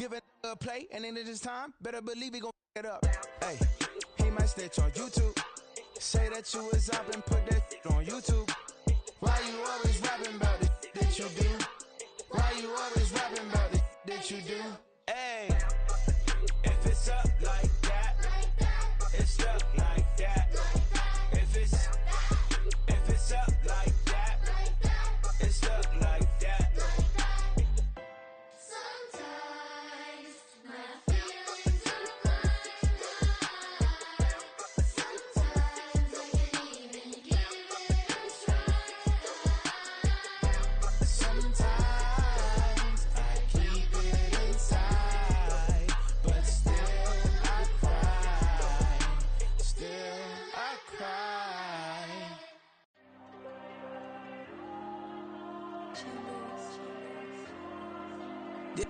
Give it a play, and then this time, better believe he gon' it up. Hey, he might snitch on YouTube. Say that you was up and put that on YouTube. Why you always rapping about it that you do? Why you always rapping about it that you do? Hey, if it's up like that, it's up like that. If it's up like that, it's up like that. Sometimes my feelings are blind. Sometimes I can't even give it a try. Sometimes I keep it inside, but still I cry. Still I cry.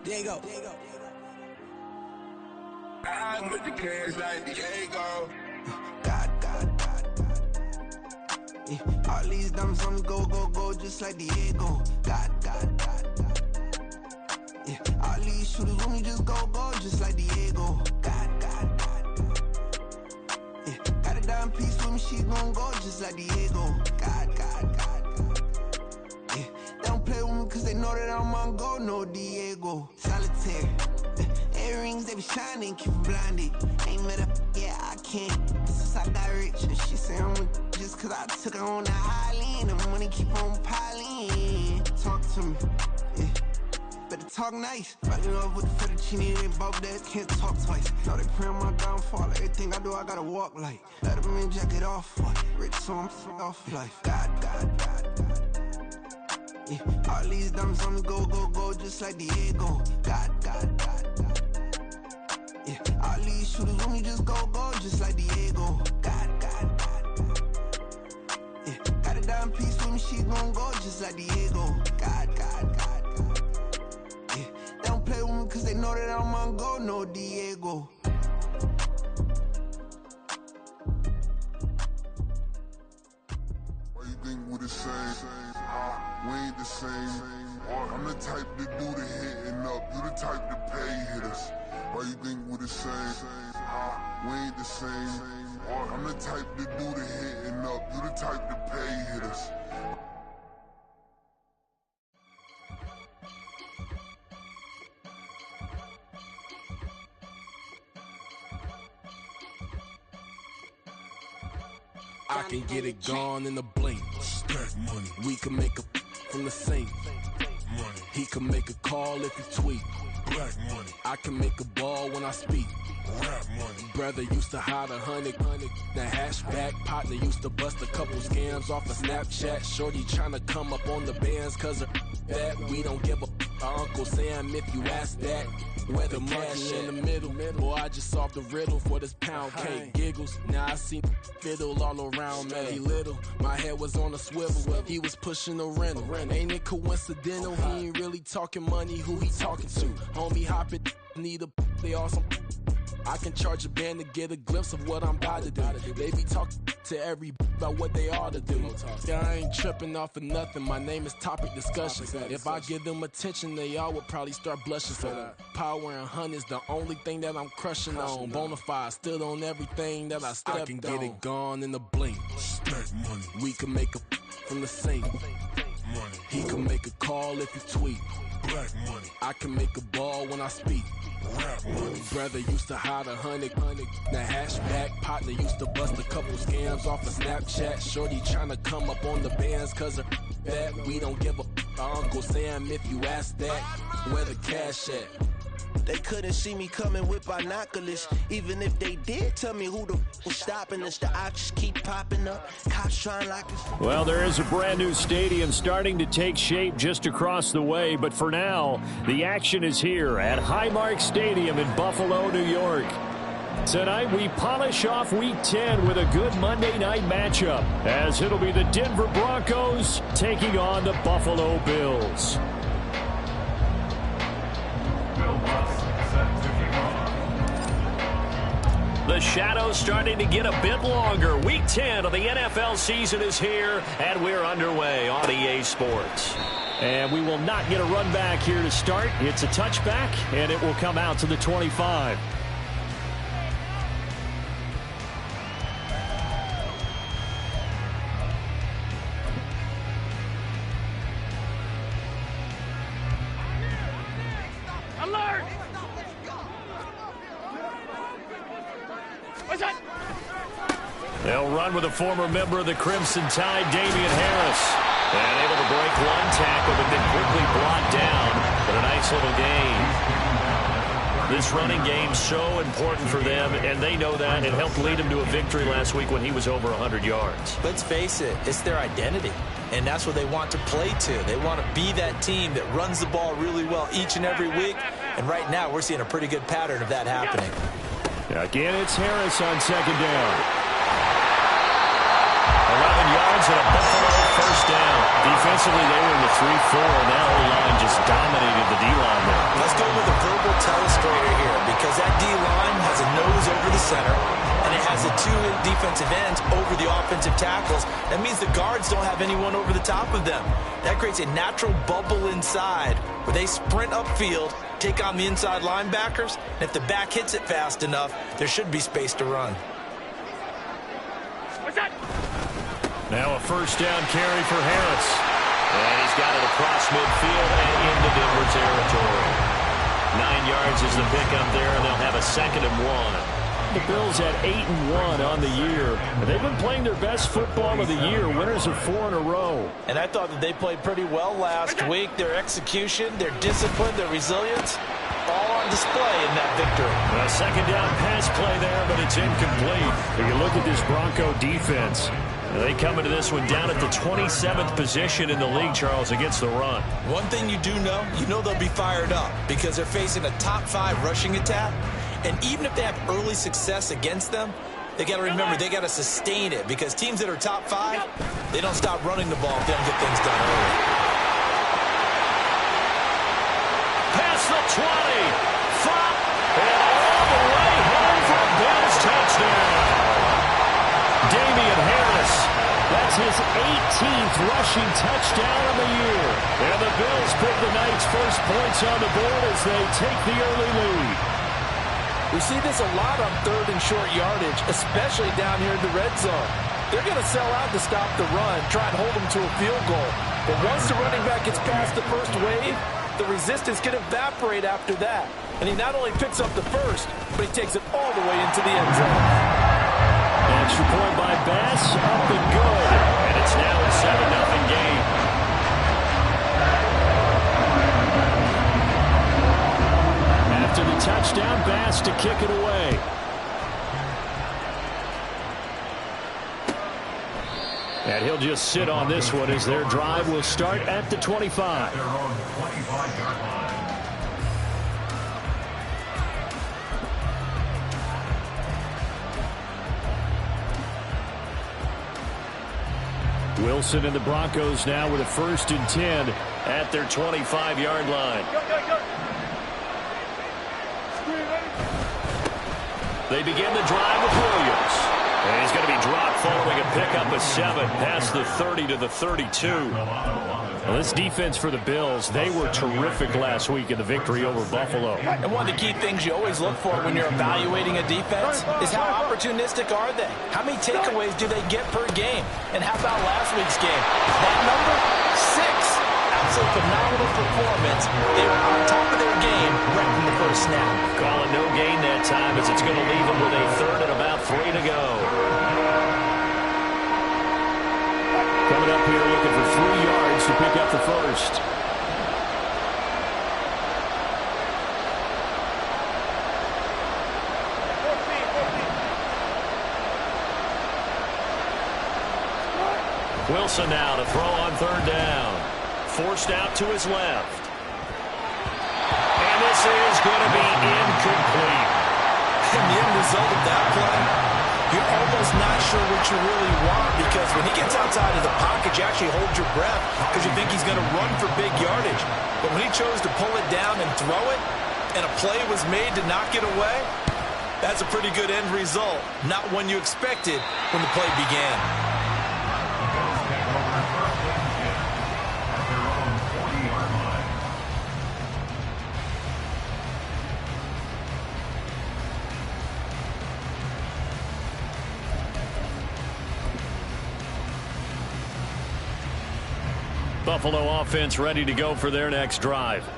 Diego. I'm with the cash like Diego. God. Yeah, all these dumps on me go, just like Diego. God. Yeah, all these shooters when we just go, just like Diego. God. Yeah, got a dime piece with me, she gon' go just like Diego. God. Yeah, they don't play with me cause they know that I'm on go, no Diego. Solitaire. Earrings, they be shining, keep me blinded. Ain't met up, yeah, I can't. Since I got rich, and she say I'm just cause I took her on the island. The money keep on piling. Talk to me, yeah. Better talk nice. Rockin' up with the fettuccine and both that can't talk twice. Know they pray on my downfall. Everything I do, I gotta walk like. Let them in, jacket off. Rich, so I'm off life. God. Yeah, all these dumps on me go, just like Diego. God. Yeah, all these shooters when we just go, just like Diego. God. Yeah, got a dime piece with me, she gon' go just like Diego. God. Yeah, they don't play with me cause they know that I'm on go, no Diego. Why you think we the same? We ain't the same. I'm the type to do the hitting up. You the type to pay hitters. Why you think we the same? We ain't the same. I'm the type to do the hitting up. You the type to pay hitters. I can get it gone in a blink. Stack money. We can make a from the sink. Money. He can make a call if he tweet. Black money. I can make a ball when I speak. Rap money. Brother used to hide 100. The hashback partner used to bust a couple scams off of Snapchat. Shorty tryna come up on the bands cause of that. We don't give a Uncle Sam if you ask that. Where the cash in the middle. Boy, I just solved the riddle for this pound cake. Giggles, now I see fiddle all around me. He little, my head was on a swivel. He was pushing a rental. Ain't it coincidental? He ain't really talking money. Who he talking to? Homie hopping, need a they awesome. I can charge a band to get a glimpse of what I'm about to do. They be talking to every about what they ought to do. Yeah, I ain't tripping off of nothing. My name is topic discussion. If I give them attention, they all would probably start blushing. So power and hunt is the only thing that I'm crushing on. Bonafide stood on everything that I stepped on. I can get it gone in a blink. Stack money. We can make a from the sink. Money. He can make a call if he tweet. Black money. I can make a ball when I speak. Rap money. Brother used to hide 100. The hashback partner used to bust a couple scams off of Snapchat. Shorty tryna come up on the bands cause of that. We don't give a Uncle Sam if you ask that. Where the cash at? They couldn't see me coming with binoculars. Even if they did, tell me who the was stopping us. The options keep popping up. Cops trying like us. Well, there is a brand new stadium starting to take shape just across the way. But for now, the action is here at Highmark Stadium in Buffalo, New York. Tonight, we polish off Week 10 with a good Monday night matchup, as it'll be the Denver Broncos taking on the Buffalo Bills. The shadows starting to get a bit longer. Week 10 of the NFL season is here, and we're underway on EA Sports. And we will not get a run back here to start. It's a touchback, and it will come out to the 25. Alert! What's that? They'll run with a former member of the Crimson Tide, Damian Harris. And able to break one tackle, but then quickly brought down. But a nice little gain. This running game so important for them, and they know that. It helped lead them to a victory last week when he was over 100 yards. Let's face it, it's their identity. And that's what they want to play to. They want to be that team that runs the ball really well each and every week. And right now, we're seeing a pretty good pattern of that happening. Again, it's Harris on second down. 11 yards and a Buffalo first down. Defensively, they were in the 3-4, and that O-line just dominated the D-line there. Let's go with a verbal telestrator here, because that D-line has a nose over the center, and it has the two defensive ends over the offensive tackles. That means the guards don't have anyone over the top of them. That creates a natural bubble inside where they sprint upfield, take on the inside linebackers, and if the back hits it fast enough, there should be space to run. What's that? Now a first down carry for Harris. And he's got it across midfield and into Denver territory. 9 yards is the pickup there, and they'll have a 2nd and 1. The Bills at 8-1 on the year. They've been playing their best football of the year, winners of 4 in a row. And I thought that they played pretty well last week. Their execution, their discipline, their resilience, all on display in that victory. A 2nd down pass play there, but it's incomplete. If you look at this Bronco defense, they come into this one down at the 27th position in the league, Charles, against the run. One thing you do know, they'll be fired up because they're facing a top 5 rushing attack. And even if they have early success against them, they got to remember they got to sustain it, because teams that are top 5, they don't stop running the ball if they don't get things done early. Past the 20, and all the way home for a Bills touchdown. Damian Harris, that's his 18th rushing touchdown of the year. And the Bills pick the night's first points on the board as they take the early lead. We see this a lot on 3rd and short yardage, especially down here in the red zone. They're going to sell out to stop the run, try and hold them to a field goal. But once the running back gets past the first wave, the resistance can evaporate after that. And he not only picks up the first, but he takes it all the way into the end zone. Extra point by Bass, up and good. And it's now a 7-0 game. After the touchdown, Bass to kick it away. And he'll just sit on this one as their drive will start at the 25. Wilson and the Broncos now with a 1st and 10 at their 25-yard line. They begin the drive with Williams. And he's going to be dropped following a pickup of 7 past the 30 to the 32. Well, this defense for the Bills, they were terrific last week in the victory over Buffalo. And one of the key things you always look for when you're evaluating a defense is how opportunistic are they? How many takeaways do they get per game? And how about last week's game? That number, 6. Absolutely phenomenal performance. They were on top of their game right from the first snap. Calling no gain that time as it's going to leave them with a 3rd and about 3 to go. Coming up here looking for 3 yards to pick up the first. Wilson now to throw on 3rd down. Forced out to his left. And this is going to be incomplete. And the end result of that play, you're almost not sure what you really want, because when he gets outside of the pocket, you actually hold your breath because you think he's going to run for big yardage. But when he chose to pull it down and throw it, and a play was made to knock it away, that's a pretty good end result. Not one you expected when the play began. Buffalo offense ready to go for their next drive.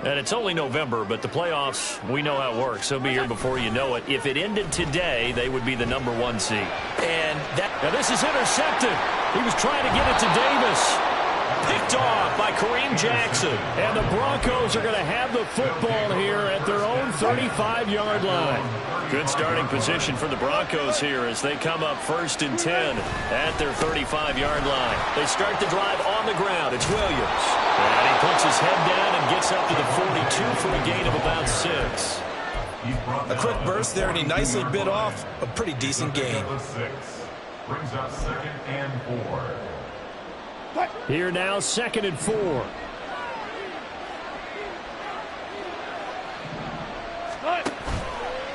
And it's only November, but the playoffs, we know how it works. They'll be here before you know it. If it ended today, they would be the #1 seed. And now this is intercepted. He was trying to get it to Davis. Picked off by Kareem Jackson. And the Broncos are going to have the football here at their own 35-yard line. Good starting position for the Broncos here as they come up 1st and 10 at their 35-yard line. They start the drive on the ground. It's Williams. And he puts his head down and gets up to the 42 for a gain of about 6. A quick burst there, and he nicely bit off a pretty decent gain. Brings up 2nd and 4. Here now, 2nd and 4.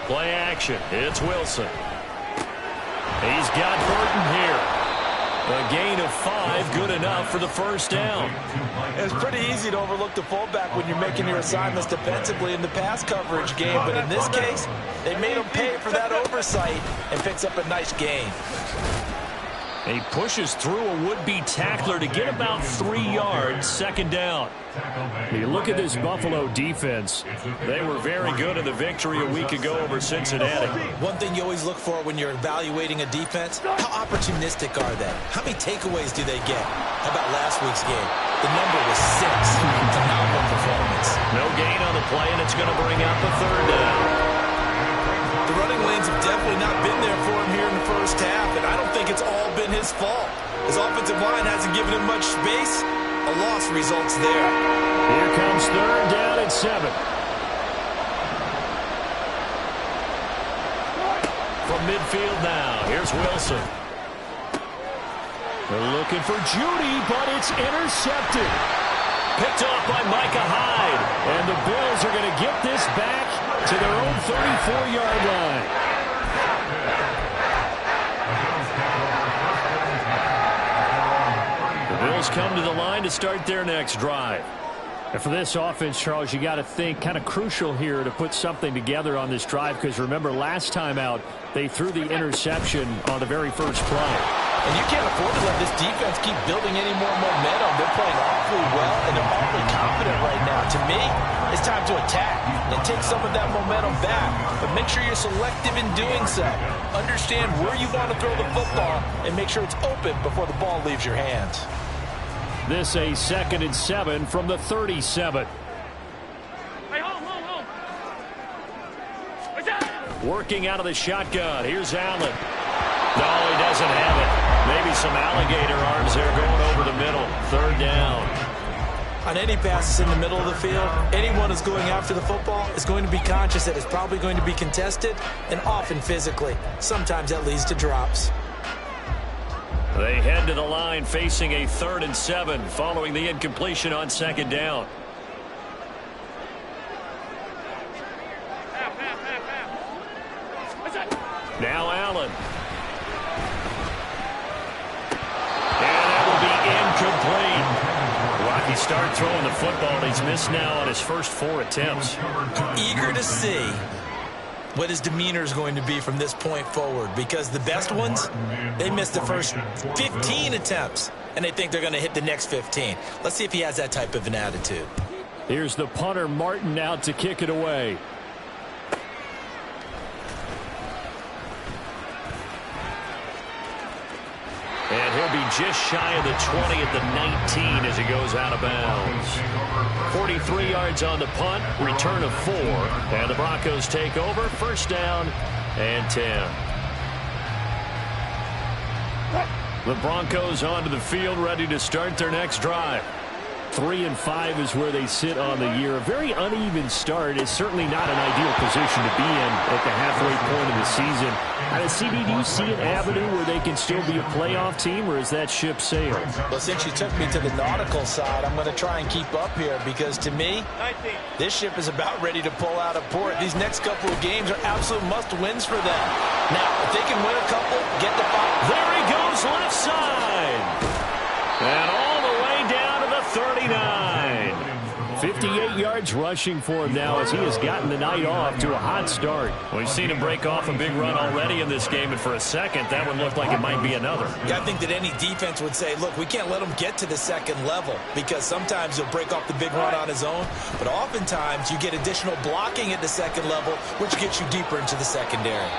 Play action. It's Wilson. He's got Burton here. A gain of 5, good enough for the 1st down. It's pretty easy to overlook the fullback when you're making your assignments defensively in the pass coverage game, but in this case, they made him pay for that oversight and picks up a nice gain. He pushes through a would-be tackler to get about 3 yards, 2nd down. You look at this Buffalo defense. They were very good in the victory a week ago over Cincinnati. One thing you always look for when you're evaluating a defense, how opportunistic are they? How many takeaways do they get? How about last week's game? The number was 6. Phenomenal performance. No gain on the play, and it's going to bring out the 3rd down. The running lanes have definitely not been there for him here in the first half, and I don't think it's all been his fault. His offensive line hasn't given him much space. A loss results there. Here comes 3rd down and 7. From midfield now, here's Wilson. They're looking for Judy, but it's intercepted. Picked off by Micah Hyde. And the Bills are going to get this back to their own 34-yard line. The Bills come to the line to start their next drive. And for this offense, Charles, you got to think kind of crucial here to put something together on this drive, because remember last time out they threw the interception on the very first play. And you can't afford to let this defense keep building any more momentum. They're playing awfully well, and they're awfully confident right now. To me, it's time to attack and take some of that momentum back. But make sure you're selective in doing so. Understand where you want to throw the football and make sure it's open before the ball leaves your hands. This a 2nd and 7 from the 37. Working out of the shotgun. Here's Allen. No, he doesn't have it. Maybe some alligator arms there going over the middle. 3rd down. On any passes in the middle of the field, anyone who's going after the football is going to be conscious that it's probably going to be contested, and often physically. Sometimes that leads to drops. They head to the line facing a 3rd and 7 following the incompletion on 2nd down. Now Allen. Incomplete. Rocky start throwing the football. He's missed now on his first 4 attempts. Eager to see what his demeanor is going to be from this point forward, because the best ones, they missed the first 15 attempts, and they think they're going to hit the next 15. Let's see if he has that type of an attitude. Here's the punter, Martin, out to kick it away. And he'll be just shy of the 20 at the 19 as he goes out of bounds. 43 yards on the punt, return of 4, and the Broncos take over, 1st down and 10. The Broncos onto the field, ready to start their next drive. 3-5 is where they sit on the year. A very uneven start is certainly not an ideal position to be in at the halfway point of the season. CD, do you see an avenue where they can still be a playoff team, or is that ship sailed? Well, since you took me to the nautical side, I'm going to try and keep up here, because to me, this ship is about ready to pull out of port. These next couple of games are absolute must-wins for them. Now, if they can win a couple, get the ball. There he goes, left side. And all the way down to the 39. 58 yards rushing for him now as he has gotten the night off to a hot start. We've seen him break off a big run already in this game, and for a second, that one looked like it might be another. Yeah, I think that any defense would say, look, we can't let him get to the second level because sometimes he'll break off the big run on his own, but oftentimes you get additional blocking at the second level, which gets you deeper into the secondary.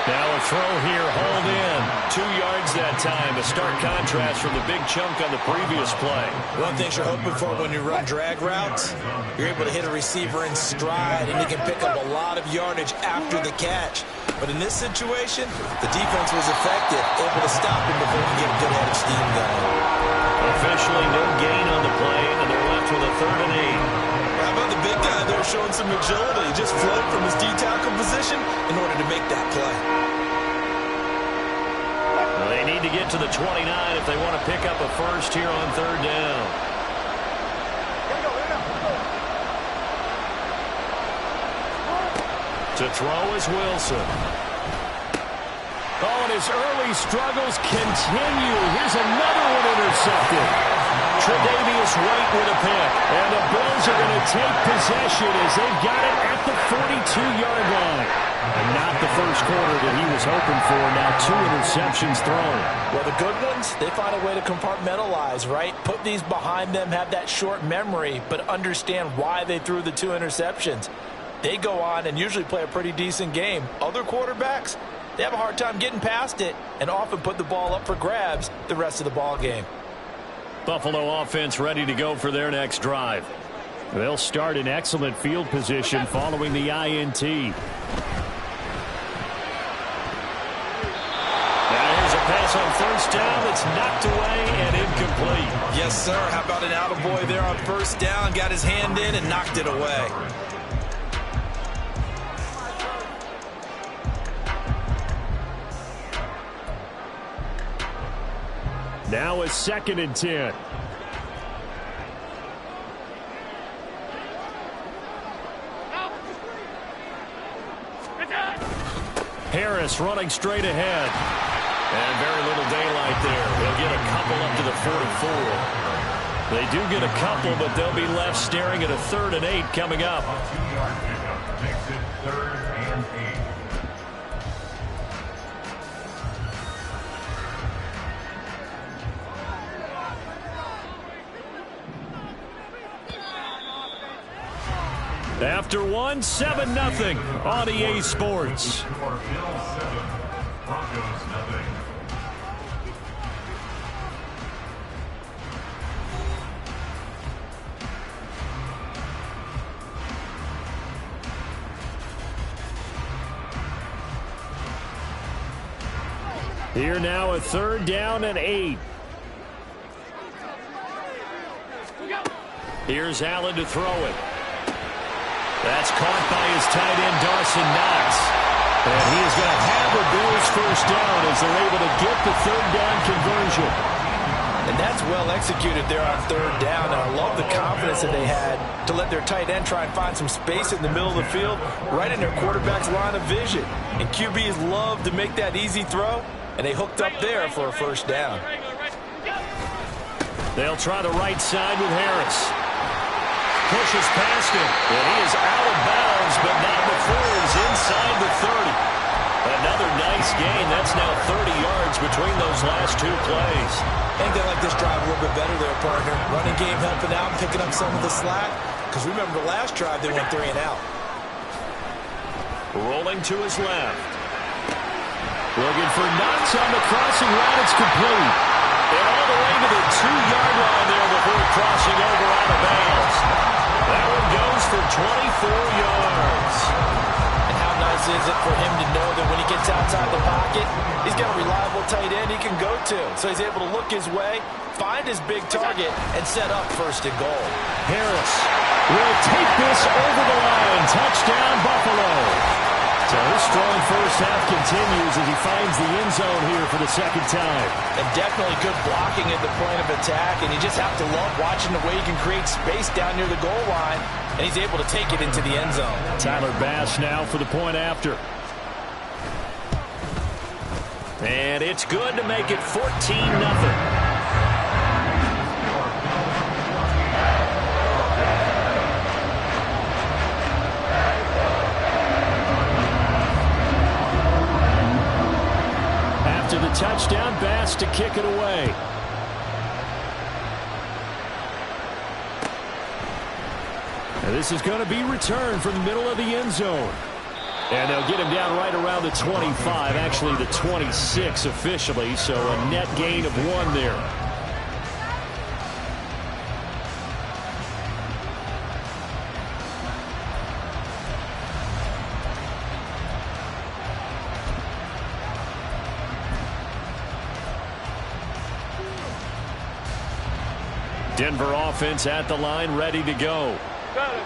Now a throw here, hold in. 2 yards that time, a stark contrast from the big chunk on the previous play. One thing you're hoping for when you run drag routes, you're able to hit a receiver in stride, and he can pick up a lot of yardage after the catch. But in this situation, the defense was effective, able to stop him before he get a good head of steam going. Officially no gain on the play, and they're left with a 3rd and 8. How about the big guy there showing some agility? He just floated from his D-tackle position in order to make that play. Well, they need to get to the 29 if they want to pick up a first here on 3rd down. To throw is Wilson. Oh, and his early struggles continue. Here's another one intercepted. Tre'Davious White with a pick. And the Bills are going to take possession as they've got it at the 42-yard line. And not the first quarter that he was hoping for. Now 2 interceptions thrown. Well, the good ones, they find a way to compartmentalize, right? Put these behind them, have that short memory, but understand why they threw the 2 interceptions. They go on and usually play a pretty decent game. Other quarterbacks, they have a hard time getting past it and often put the ball up for grabs the rest of the ball game. Buffalo offense ready to go for their next drive. They'll start in excellent field position following the INT. Now here's a pass on 1st down that's knocked away and incomplete. Yes, sir. How about an attaboy there on 1st down? Got his hand in and knocked it away. Now it's 2nd and 10. Harris running straight ahead. And very little daylight there. They'll get a couple up to the 44. They do get a couple, but they'll be left staring at a 3rd and 8 coming up. 2-yard pickup makes it 3rd and 8. After 1, 7-0 on EA Sports. Here now a 3rd down and 8. Here's Allen to throw it. That's caught by his tight end, Dawson Knox. And he is going to have a Bills 1st down as they're able to get the 3rd down conversion. And that's well executed there on 3rd down. And I love the confidence that they had to let their tight end try and find some space in the middle of the field, right in their quarterback's line of vision. And QBs love to make that easy throw, and they hooked up there for a 1st down. They'll try the right side with Harris. Pushes past him, and he is out of bounds, but not before he's inside the 30. Another nice gain. That's now 30 yards between those last 2 plays. I think they like this drive a little bit better there, partner. Running game helping out and picking up some of the slack. Because remember the last drive, they went 3 and out. Rolling to his left. Looking for Knox on the crossing route. It's complete. And all the way to the 2-yard line there before crossing over out of bounds. That one goes for 24 yards. And how nice is it for him to know that when he gets outside the pocket, he's got a reliable tight end he can go to. So he's able to look his way, find his big target, and set up 1st and goal. Harris will take this over the line. Touchdown, Buffalo. So his strong 1st half continues as he finds the end zone here for the 2nd time. And definitely good blocking at the point of attack, and you just have to love watching the way he can create space down near the goal line, and he's able to take it into the end zone. Tyler Bass now for the point after. And it's good to make it 14-0. touchdown. Bass to kick it away. And this is going to be returned from the middle of the end zone. And they'll get him down right around the 25, actually the 26 officially, so a net gain of 1 there. Denver offense at the line, ready to go.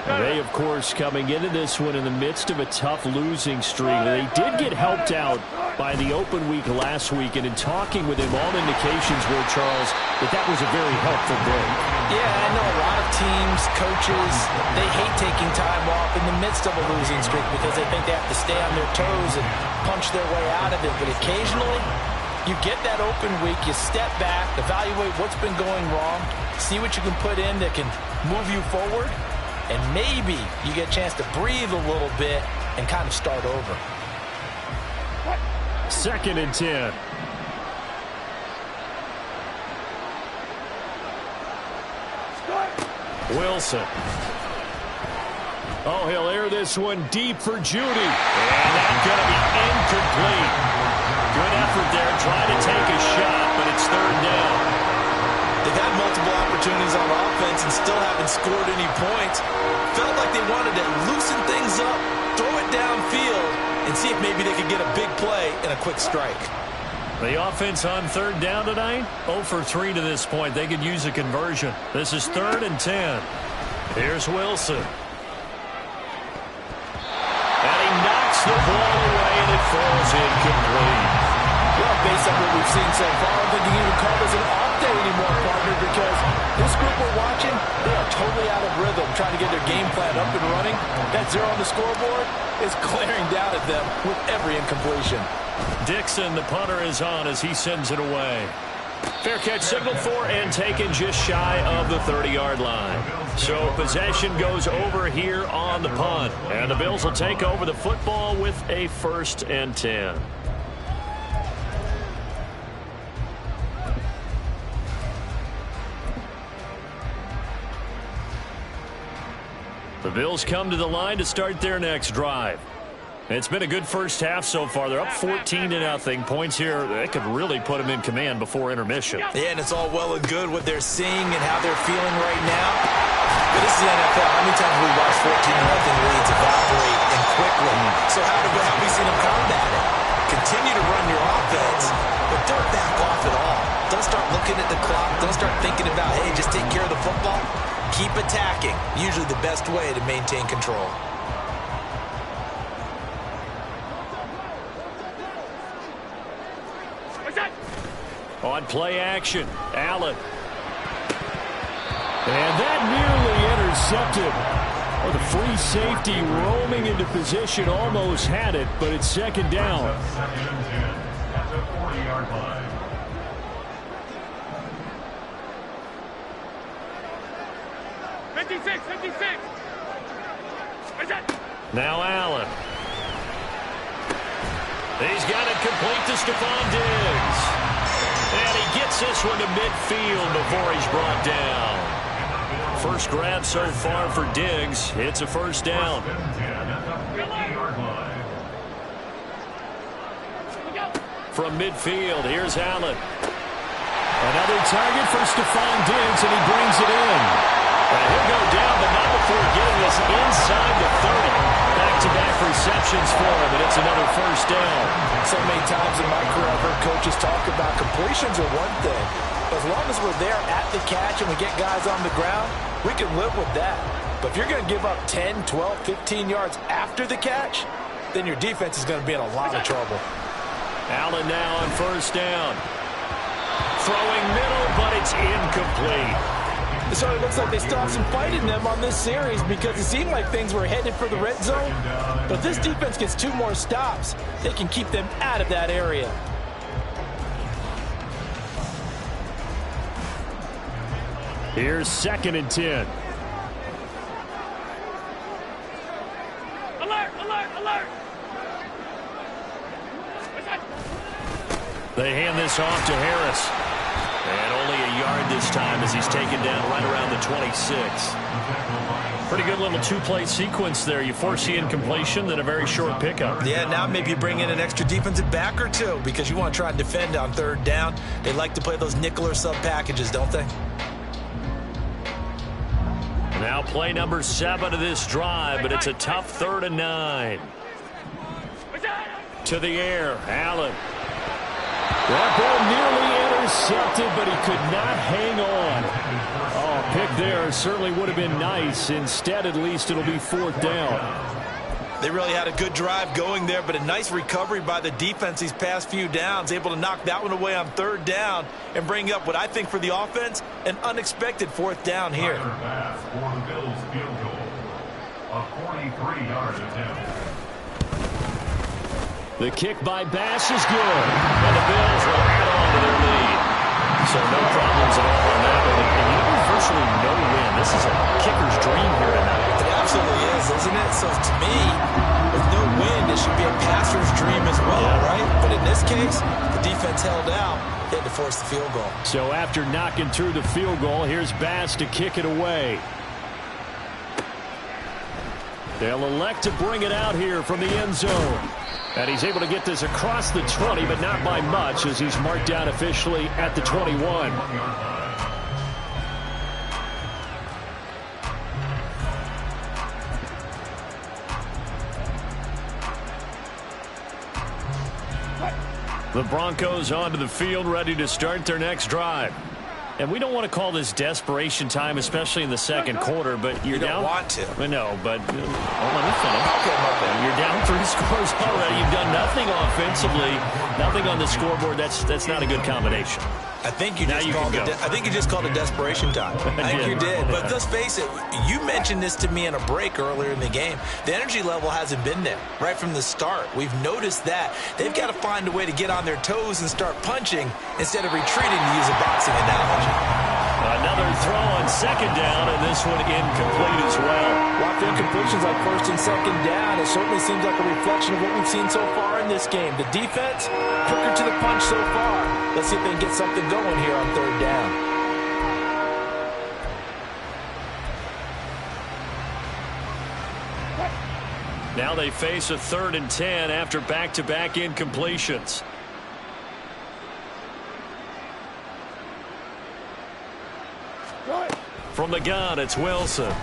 They, of course, coming into this one in the midst of a tough losing streak. They did get helped out by the open week last week, and in talking with him, all indications were, Charles, that was a very helpful break. Yeah, I know a lot of teams, coaches, they hate taking time off in the midst of a losing streak because they think they have to stay on their toes and punch their way out of it. But occasionally, you get that open week, you step back, evaluate what's been going wrong, see what you can put in that can move you forward, and maybe you get a chance to breathe a little bit and kind of start over. 2nd and 10. Wilson. Oh, he'll air this one deep for Judy. And that's going to be incomplete. Good effort there, trying to take a shot, but it's 3rd down. They've had multiple opportunities on offense and still haven't scored any points. Felt like they wanted to loosen things up, throw it downfield, and see if maybe they could get a big play and a quick strike. The offense on 3rd down tonight, 0 for 3 to this point. They could use a conversion. This is 3rd and 10. Here's Wilson. And he knocks the ball away, and it falls incomplete. Well, based on what we've seen so far, I don't think you can even call this an off day anymore, partner, because this group we're watching, they are totally out of rhythm, trying to get their game plan up and running. That 0 on the scoreboard is glaring down at them with every incompletion. Dixon, the punter, is on as he sends it away. Fair catch signaled for and taken just shy of the 30-yard line. So possession goes over here on the punt. And the Bills will take over the football with a 1st and 10. The Bills come to the line to start their next drive. It's been a good first half so far. They're up 14-0. Points here, they could really put them in command before intermission. Yeah, and it's all well and good what they're seeing and how they're feeling right now. But this is the NFL. How many times have we watched 14-0 leads evaporate and quickly? So how have we seen them combat it? Continue to run your offense, but don't back off at all. Don't start looking at the clock. Don't start thinking about, hey, just take care of the football. Keep attacking. Usually the best way to maintain control. On play action, Allen. And that nearly intercepted. Oh, the free safety roaming into position almost had it, but it's 2nd down. 2nd and 10 at the 40-yard line. Now Allen. He's got it complete to Stephon Diggs. And he gets this one to midfield before he's brought down. First grab so far for Diggs. It's a 1st down. From midfield, here's Allen. Another target for Stephon Diggs, and he brings it in. And he'll go down, but not before getting us inside the 30. Back-to-back receptions for him, and it's another 1st down. So many times in my career, I've heard coaches talk about completions are one thing. As long as we're there at the catch and we get guys on the ground, we can live with that. But if you're going to give up 10, 12, 15 yards after the catch, then your defense is going to be in a lot of trouble. Allen now on 1st down. Throwing middle, but it's incomplete. So it looks like they still have some fight in them on this series because it seemed like things were headed for the red zone. But if this defense gets 2 more stops, they can keep them out of that area. Here's 2nd and 10. Alert, alert, alert. They hand this off to Harris. And only a yard this time as he's taken down right around the 26. Pretty good little two-play sequence there. You force the incompletion, then a very short pickup. Yeah, now maybe you bring in an extra defensive back or two because you want to try and defend on third down. They like to play those nickel or sub packages, don't they? Now play number 7 of this drive, but it's a tough 3rd and 9. To the air, Allen. That ball nearly intercepted, but he could not hang on. Oh, pick there certainly would have been nice. Instead, at least it'll be 4th down. They really had a good drive going there, but a nice recovery by the defense these past few downs, able to knock that one away on 3rd down and bring up what I think for the offense, an unexpected 4th down here. For the Bills field goal, a 43-yard attempt. The kick by Bass is good. And the Bills will add on to their lead. So no problems at all on that one. And virtually no win. This is a kicker's dream here tonight. It absolutely is, isn't it? So to me, with no win, it should be a passer's dream as well, right? But in this case, the defense held out. They had to force the field goal. So after knocking through the field goal, here's Bass to kick it away. They'll elect to bring it out here from the end zone. And he's able to get this across the 20, but not by much as he's marked down officially at the 21. The Broncos onto the field, ready to start their next drive. And we don't want to call this desperation time, especially in the second quarter, but you're down. You don't want to. No, but let me finish. Okay. You're down 3 scores already. You've done nothing offensively, nothing on the scoreboard. That's not a good combination. I think you just called it desperation time. I think you did. But let's face it, you mentioned this to me in a break earlier in the game. The energy level hasn't been there right from the start. We've noticed that. They've got to find a way to get on their toes and start punching instead of retreating, to use a boxing analogy. Another throw on 2nd down, and this one incomplete as well. While the incompletions like 1st and 2nd down, it certainly seems like a reflection of what we've seen so far in this game. The defense, quicker to the punch so far. Let's see if they can get something going here on 3rd down. Now they face a 3rd and 10 after back-to-back incompletions. From the gun, it's Wilson. And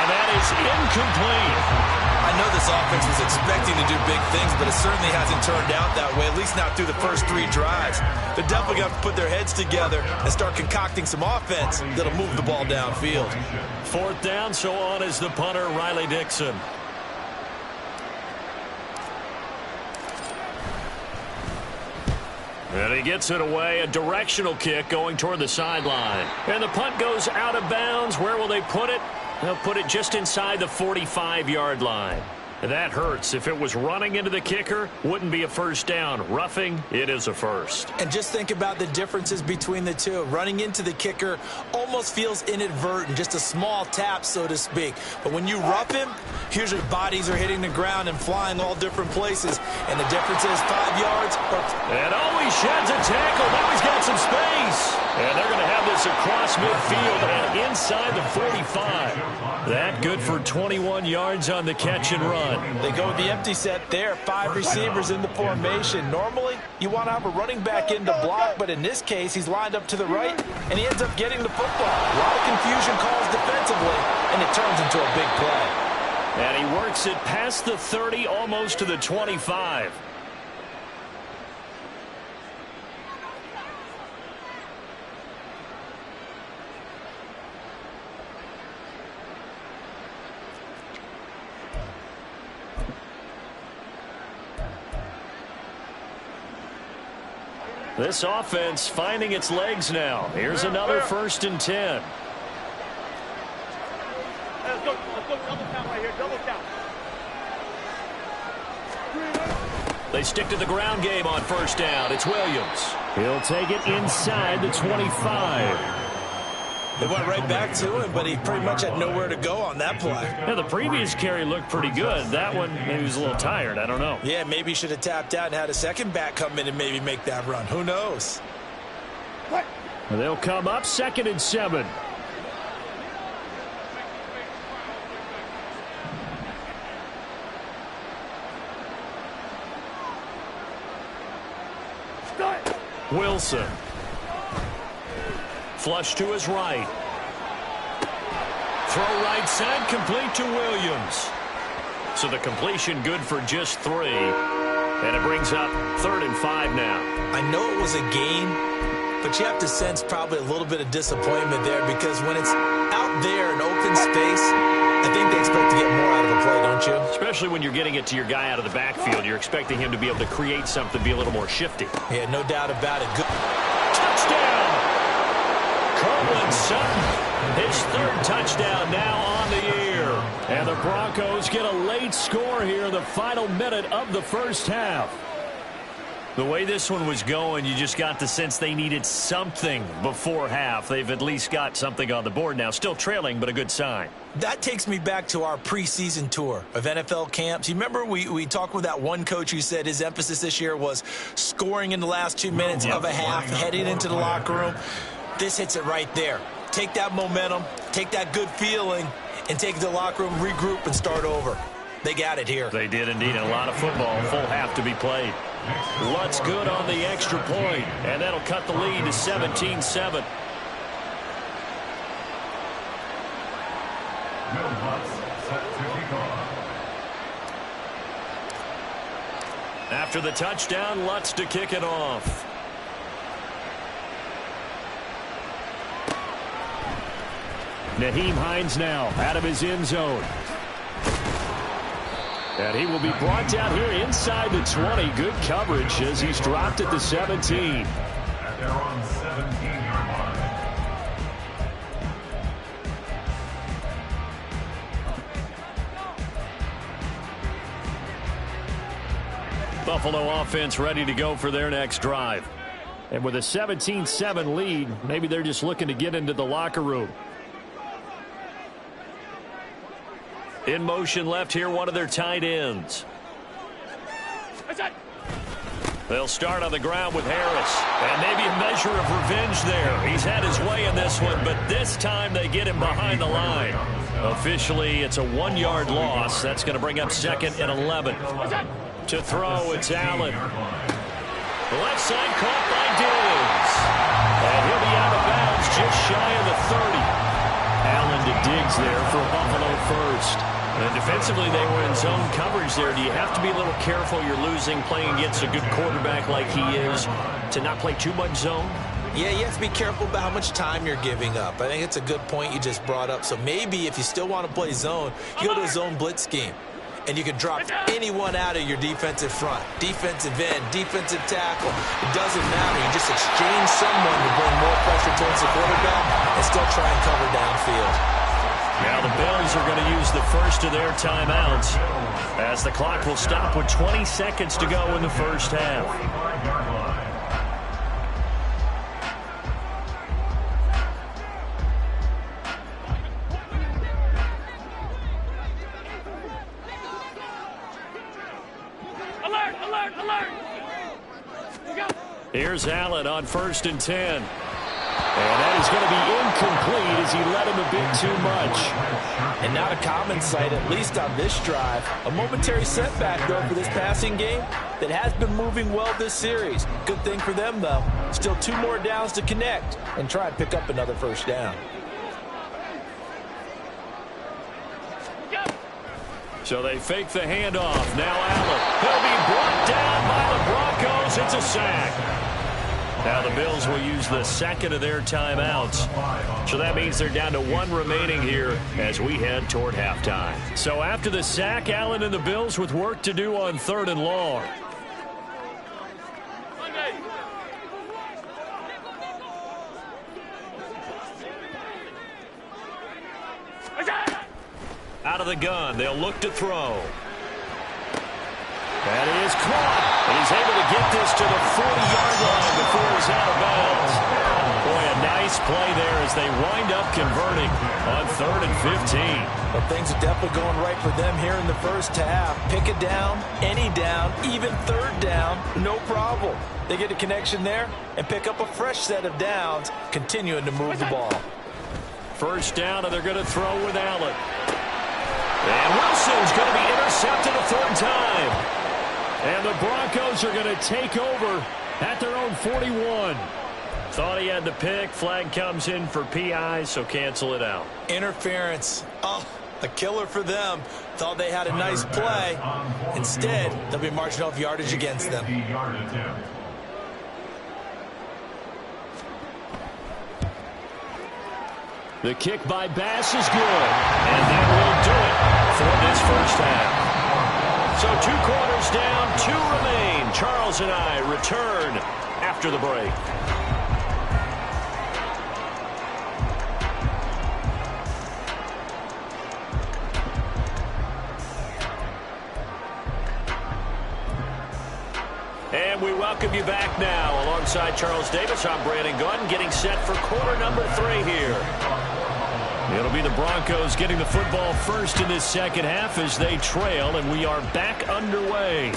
that is incomplete. I know this offense was expecting to do big things, but it certainly hasn't turned out that way, at least not through the first 3 drives. They're definitely going to have to put their heads together and start concocting some offense that'll move the ball downfield. 4th down, so on is the punter, Riley Dixon. And he gets it away, a directional kick going toward the sideline. And the punt goes out of bounds. Where will they put it? They'll put it just inside the 45-yard line. That hurts. If it was running into the kicker, wouldn't be a 1st down. Roughing, it is a 1st. And just think about the differences between the two. Running into the kicker almost feels inadvertent, just a small tap, so to speak. But when you rough him, here's your bodies are hitting the ground and flying all different places. And the difference is 5 yards. And he sheds a tackle. Now he's got some space. And they're going to have this across midfield and inside the 45. That good for 21 yards on the catch and run. They go with the empty set there. 5 receivers in the formation. Normally, you want to have a running back in to block, but in this case, he's lined up to the right, and he ends up getting the football. A lot of confusion calls defensively, and it turns into a big play. And he works it past the 30, almost to the 25. This offense finding its legs now. Here's another 1st and 10. Let's go double count right here, double count. They stick to the ground game on 1st down. It's Williams. He'll take it inside the 25. It went right back to him, but he pretty much had nowhere to go on that play. Yeah, the previous carry looked pretty good. That one, maybe he was a little tired. I don't know. Yeah, maybe he should have tapped out and had a second back come in and maybe make that run. Who knows? They'll come up 2nd and 7. Wilson. Flush to his right. Throw right side, complete to Williams. So the completion good for just 3. And it brings up 3rd and 5 now. I know it was a gain, but you have to sense probably a little bit of disappointment there because when it's out there in open space, I think they expect to get more out of a play, don't you? Especially when you're getting it to your guy out of the backfield. You're expecting him to be able to create something, be a little more shifty. Yeah, no doubt about it. Good. Touchdown! Courtland Sutton, his 3rd touchdown now on the year. And the Broncos get a late score here in the final minute of the first half. The way this one was going, you just got the sense they needed something before half. They've at least got something on the board now. Still trailing, but a good sign. That takes me back to our preseason tour of NFL camps. You remember we talked with that one coach who said his emphasis this year was scoring in the last 2 minutes of a half, heading into the locker room. This hits it right there. Take that momentum, take that good feeling, and take it to the locker room, regroup, and start over. They got it here. They did indeed. A lot of football, full half to be played. Lutz good on the extra point, and that'll cut the lead to 17-7. Will Lutz set to kick off. After the touchdown, Lutz to kick it off. Nyheim Hines now out of his end zone. And he will be brought down here inside the 20. Good coverage as he's dropped at the 17. And they're on 17-yard line. Buffalo offense ready to go for their next drive. And with a 17-7 lead, maybe they're just looking to get into the locker room. In motion left here, one of their tight ends. They'll start on the ground with Harris. And maybe a measure of revenge there. He's had his way in this one, but this time they get him behind the line. Officially, it's a 1-yard loss. That's going to bring up 2nd and 11. To throw, it's Allen. The left side caught by Diggs. And he'll be out of bounds just shy of the 30. Allen to Diggs there for Buffalo first. And defensively, they were in zone coverage there. Do you have to be a little careful? You're losing, playing against a good quarterback like he is, to not play too much zone? Yeah, you have to be careful about how much time you're giving up. I think it's a good point you just brought up. So maybe if you still want to play zone, you go to a zone blitz scheme. And you can drop anyone out of your defensive front. Defensive end, defensive tackle. It doesn't matter. You just exchange someone to bring more pressure towards the quarterback and still try and cover downfield. Now the Bills are going to use the first of their timeouts as the clock will stop with 20 seconds to go in the first half. Alert, alert, alert! Here's Allen on 1st and 10. And that is going to be incomplete as he led him a bit too much. And not a common sight, at least on this drive. A momentary setback, though, for this passing game that has been moving well this series. Good thing for them, though. Still 2 more downs to connect and try and pick up another first down. So they fake the handoff. Now Allen. He'll be brought down by the Broncos. It's a sack. Now the Bills will use the second of their timeouts. So that means they're down to 1 remaining here as we head toward halftime. So after the sack, Allen and the Bills with work to do on 3rd and long. Out of the gun, they'll look to throw. That is caught. And he's able to get this to the 40-yard line before he's out of bounds. Boy, a nice Nice play there as they wind up converting on 3rd and 15. Well, things are definitely going right for them here in the first half. Pick a down, any down, even 3rd down, no problem. They get a connection there and pick up a fresh set of downs, continuing to move the ball. First down, and they're going to throw with Allen. And Wilson's going to be intercepted a 3rd time. And the Broncos are going to take over at their own 41. Thought he had the pick. Flag comes in for PI, so cancel it out. Interference. Oh, a killer for them. Thought they had a nice play. Instead, they'll be marching off yardage against them. The kick by Bass is good. And that will do it for this first half. So 2 quarters down, 2 remain. Charles and I return after the break. And we welcome you back now. Alongside Charles Davis, I'm Brandon Gunn, getting set for quarter number 3 here. It'll be the Broncos getting the football first in this second half as they trail, and we are back underway.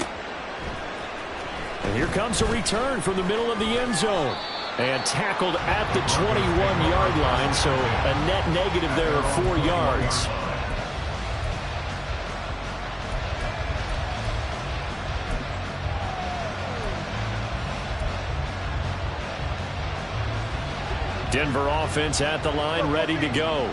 And here comes a return from the middle of the end zone. And tackled at the 21-yard line, so a net negative there of 4 yards. Denver offense at the line, ready to go.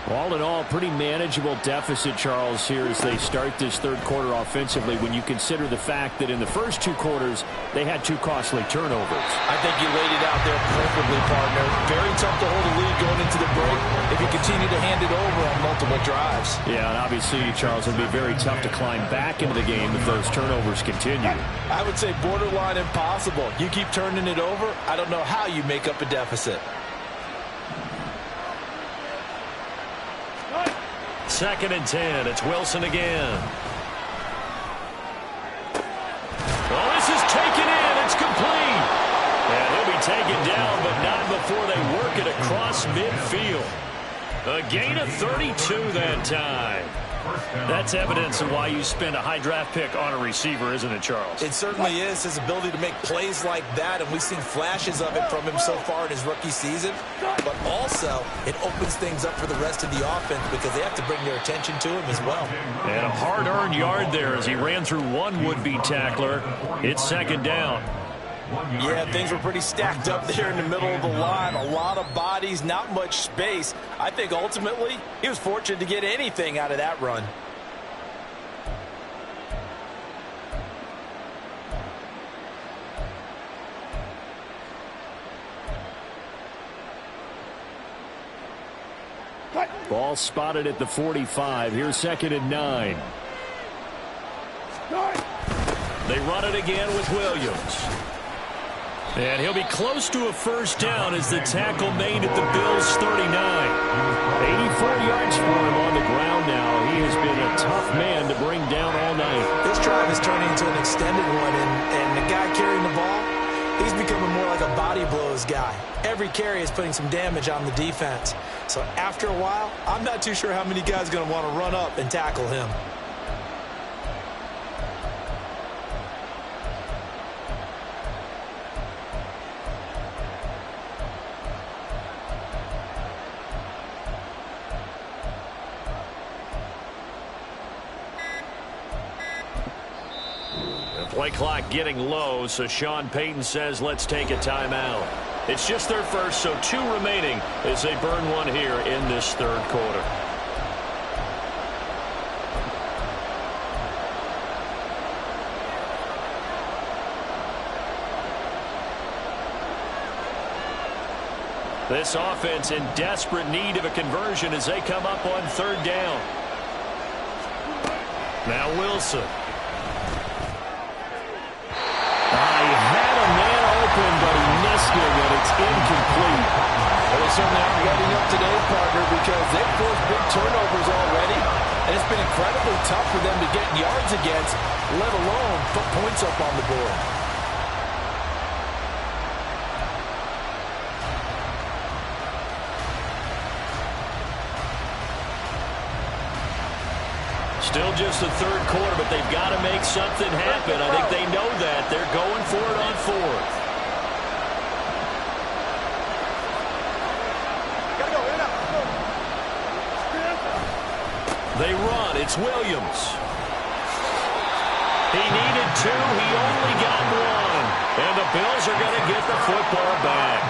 All in all, pretty manageable deficit, Charles, here as they start this 3rd quarter offensively when you consider the fact that in the first 2 quarters, they had 2 costly turnovers. I think you laid it out there perfectly, partner. Very tough to hold a lead going into the break if you continue to hand it over on multiple drives. Yeah, and obviously, Charles, it would be very tough to climb back into the game if those turnovers continue. I would say borderline impossible. You keep turning it over, I don't know how you make up a deficit. 2nd and 10. It's Wilson again. Oh, this is taken in. It's complete. And he'll be taken down, but not before they work it across midfield. A gain of 32 that time. That's evidence of why you spend a high draft pick on a receiver, isn't it, Charles? It certainly is. His ability to make plays like that, and we've seen flashes of it from him so far in his rookie season. But also, it opens things up for the rest of the offense because they have to bring their attention to him as well. And a hard-earned yard there as he ran through one would-be tackler. It's 2nd down. Yeah, things were pretty stacked up there in the middle of the line. A lot of bodies, not much space. I think ultimately he was fortunate to get anything out of that run. Ball spotted at the 45. Here's 2nd and 9. They run it again with Williams. And he'll be close to a first down as the tackle made at the Bills' 39. 84 yards for him on the ground now. He has been a tough man to bring down all night. This drive is turning into an extended one, and the guy carrying the ball, he's becoming more like a body blows guy. Every carry is putting some damage on the defense. So after a while, I'm not too sure how many guys are going to want to run up and tackle him. Play clock getting low, so Sean Payton says let's take a timeout. It's just their first, so 2 remaining as they burn one here in this 3rd quarter. This offense in desperate need of a conversion as they come up on 3rd down. Now Wilson. He had a man open, but he missed him, and it's incomplete. Well, they certainly aren't letting up today, partner, because they've forced big turnovers already, and it's been incredibly tough for them to get yards against, let alone put points up on the board. Still just the third quarter, but they've got to make something happen. I think they know that. They're going for it on fourth. They run. It's Williams. He needed two. He only got one. And the Bills are going to get the football back.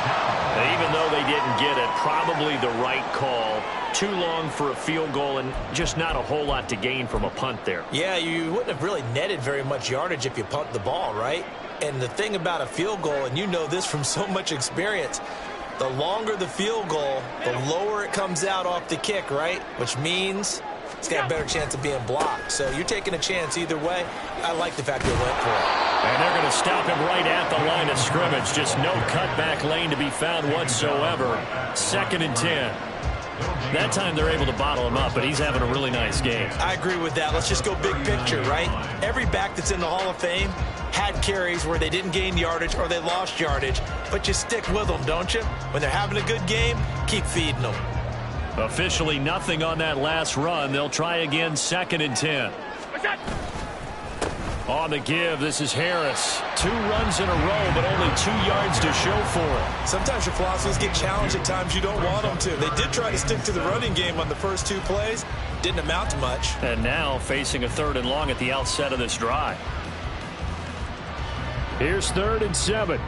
Even though they didn't get it, probably the right call. Too long for a field goal and just not a whole lot to gain from a punt there. Yeah, you wouldn't have really netted very much yardage if you punt the ball, right? And the thing about a field goal, and you know this from so much experience, the longer the field goal, the lower it comes out off the kick, right? Which means it's got a better chance of being blocked. So you're taking a chance either way. I like the fact they went for it. And they're going to stop him right at the line of scrimmage. Just no cutback lane to be found whatsoever. 2nd and 10. That time they're able to bottle him up, but he's having a really nice game. I agree with that. Let's just go big picture, right? Every back that's in the Hall of Fame had carries where they didn't gain yardage or they lost yardage, but you stick with them, don't you? When they're having a good game, keep feeding them. Officially nothing on that last run. They'll try again, 2nd and 10. On the give, this is Harris. 2 runs in a row, but only 2 yards to show for it. Sometimes your philosophies get challenged at times you don't want them to. They did try to stick to the running game on the first 2 plays. Didn't amount to much. And now facing a 3rd and long at the outset of this drive. Here's 3rd and 7.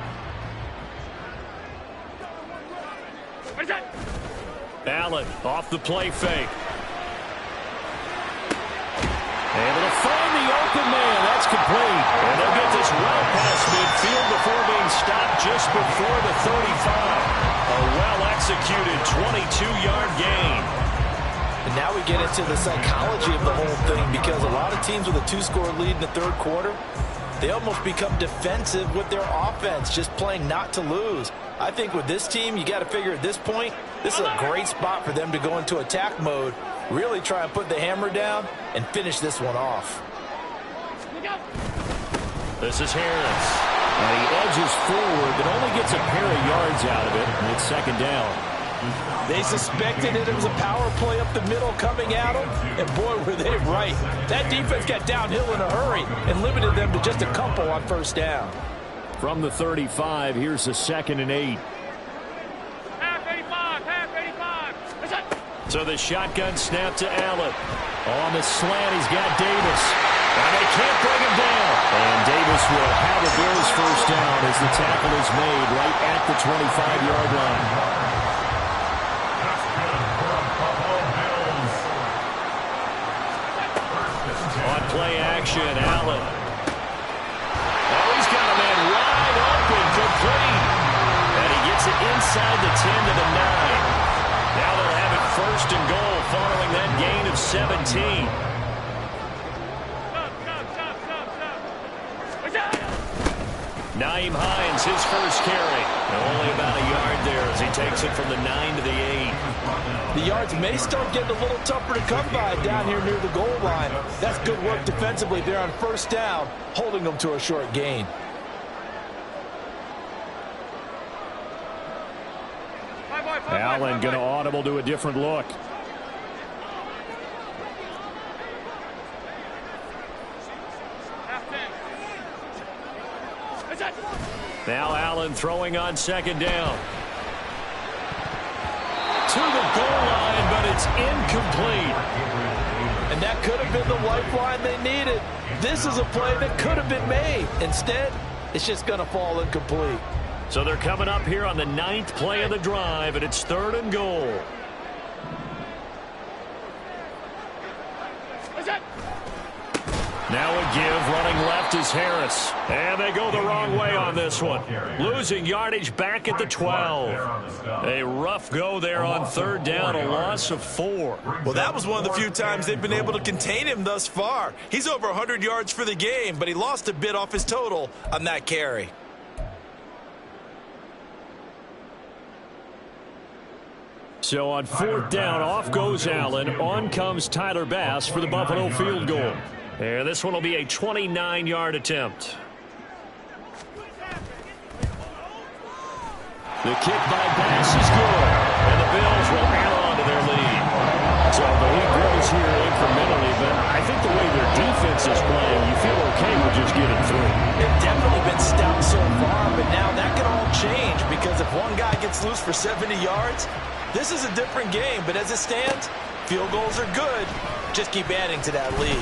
Allen off the play fake. Able to find the open man. That's complete. And they'll get this well past midfield before being stopped just before the 35. A well-executed 22-yard gain. And now we get into the psychology of the whole thing, because a lot of teams with a 2-score lead in the 3rd quarter, they almost become defensive with their offense, just playing not to lose. I think with this team, you got to figure at this point, this is a great spot for them to go into attack mode, really try and put the hammer down and finish this one off. This is Harris. And he edges forward, but only gets a pair of yards out of it, and it's 2nd down. They suspected it was a power play up the middle coming at them, and boy, were they right. That defense got downhill in a hurry and limited them to just a couple on 1st down. From the 35, here's a 2nd and 8. Half 85, half 85. So the shotgun snap to Allen. On the slant, he's got Davis. And they can't bring him down. And Davis will have a Bills 1st down as the tackle is made right at the 25-yard line. On play action, Allen. Oh, he's got a man wide open, complete. And he gets it inside the 10 to the 9. Now they'll have it 1st and goal following that gain of 17. Naeem Hines, his first carry. Only about a yard there as he takes it from the 9 to the 8. The yards may start getting a little tougher to come by down here near the goal line. That's good work defensively there on 1st down, holding them to a short gain. Allen going to audible to a different look. Now Allen throwing on 2nd down. To the goal line, but it's incomplete. And that could have been the lifeline they needed. This is a play that could have been made. Instead, it's just going to fall incomplete. So they're coming up here on the 9th play of the drive, and it's 3rd and goal. Now a give, running left is Harris. And they go the wrong way on this one. Losing yardage back at the 12. A rough go there on 3rd down, a loss of 4. Well, that was one of the few times they've been able to contain him thus far. He's over 100 yards for the game, but he lost a bit off his total on that carry. So on 4th down, off goes Allen. On comes Tyler Bass for the Buffalo field goal. And this one will be a 29-yard attempt. The kick by Bass is good. And the Bills will add on to their lead. So the lead grows here incrementally, but I think the way their defense is playing, you feel okay with just getting through. They've definitely been stout so far, but now that can all change because if one guy gets loose for 70 yards, this is a different game. But as it stands, field goals are good. Just keep adding to that lead.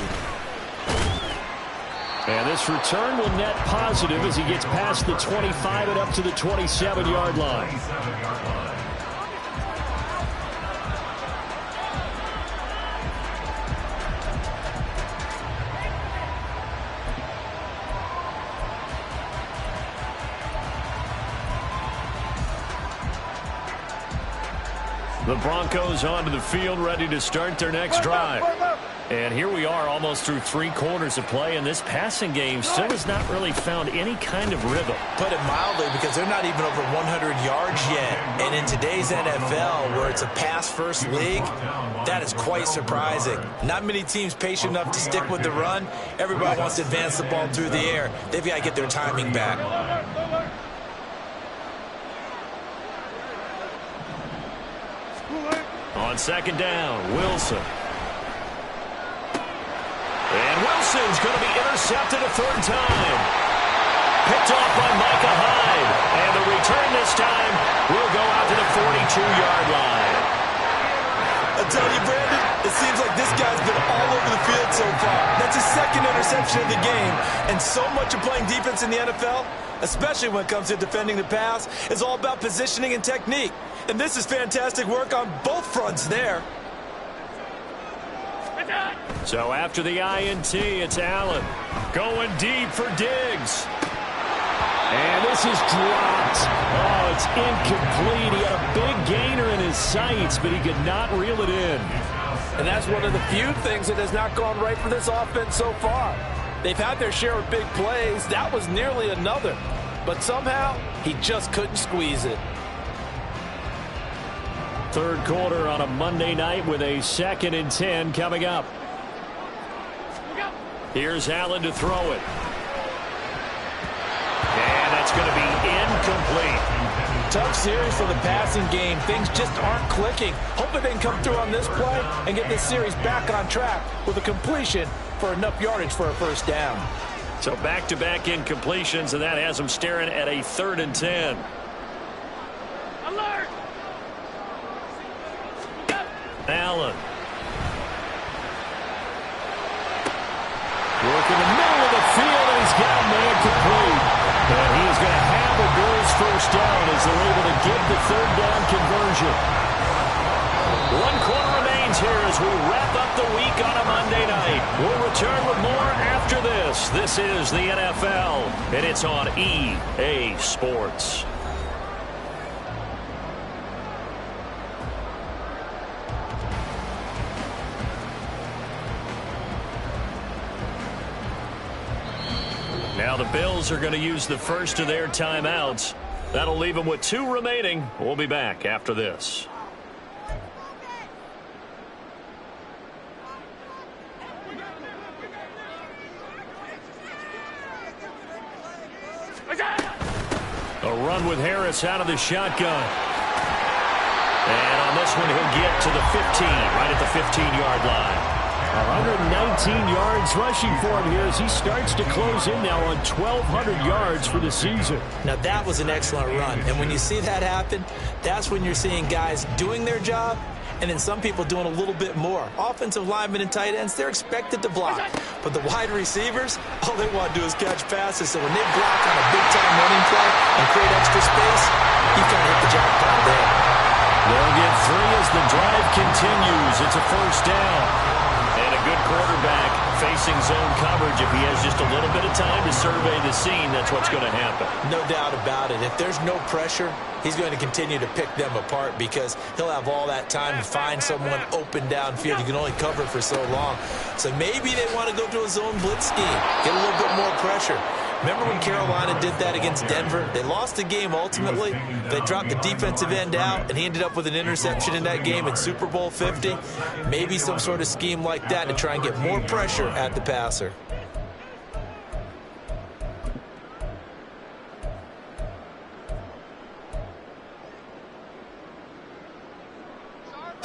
And this return will net positive as he gets past the 25 and up to the 27-yard line. The Broncos onto the field, ready to start their next drive. And here we are almost through 3 quarters of play, and this passing game still has not really found any kind of rhythm. Put it mildly, because they're not even over 100 yards yet. And in today's NFL, where it's a pass-first league, that is quite surprising. Not many teams patient enough to stick with the run. Everybody wants to advance the ball through the air. They've got to get their timing back. On second down, Wilson. And Wilson's going to be intercepted a third time. Picked off by Micah Hyde. And the return this time will go out to the 42-yard line. I tell you, Brandon, it seems like this guy's been all over the field so far. That's his second interception of the game. And so much of playing defense in the NFL, especially when it comes to defending the pass, is all about positioning and technique. And this is fantastic work on both fronts there. So after the INT, it's Allen going deep for Diggs. And this is dropped. Oh, it's incomplete. He had a big gainer in his sights, but he could not reel it in. And that's one of the few things that has not gone right for this offense so far. They've had their share of big plays. That was nearly another. But somehow, he just couldn't squeeze it. Third quarter on a Monday night with a 2nd and 10 coming up. Here's Allen to throw it. And that's going to be incomplete. Tough series for the passing game. Things just aren't clicking. Hoping they can come through on this play and get this series back on track with a completion for enough yardage for a first down. So back-to-back incompletions, and that has them staring at a 3rd and 10. Alert! Allen. Working the middle of the field, and he's got a man complete. And he is going to have the Bills' first down as they're able to get the 3rd down conversion. 1 quarter remains here as we wrap up the week on a Monday night. We'll return with more after this. This is the NFL, and it's on EA Sports. Now the Bills are going to use the first of their timeouts. That'll leave them with 2 remaining. We'll be back after this. A run with Harris out of the shotgun. And on this one, he'll get to the 15, right at the 15-yard line. 119 yards rushing for him here as he starts to close in now on 1,200 yards for the season. Now that was an excellent run. And when you see that happen, that's when you're seeing guys doing their job and then some people doing a little bit more. Offensive linemen and tight ends, they're expected to block. But the wide receivers, all they want to do is catch passes. So when they block on a big-time running play and create extra space, you've kind of hit the jackpot there. They'll get 3 as the drive continues. It's a first down. And a good quarterback facing zone coverage. If he has just a little bit of time to survey the scene, that's what's going to happen. No doubt about it. If there's no pressure, he's going to continue to pick them apart because he'll have all that time to find someone open downfield. You can only cover for so long. So maybe they want to go to a zone blitz scheme, get a little bit more pressure. Remember when Carolina did that against Denver? They lost the game ultimately. They dropped the defensive end out, and he ended up with an interception in that game in Super Bowl 50. Maybe some sort of scheme like that to try and get more pressure at the passer.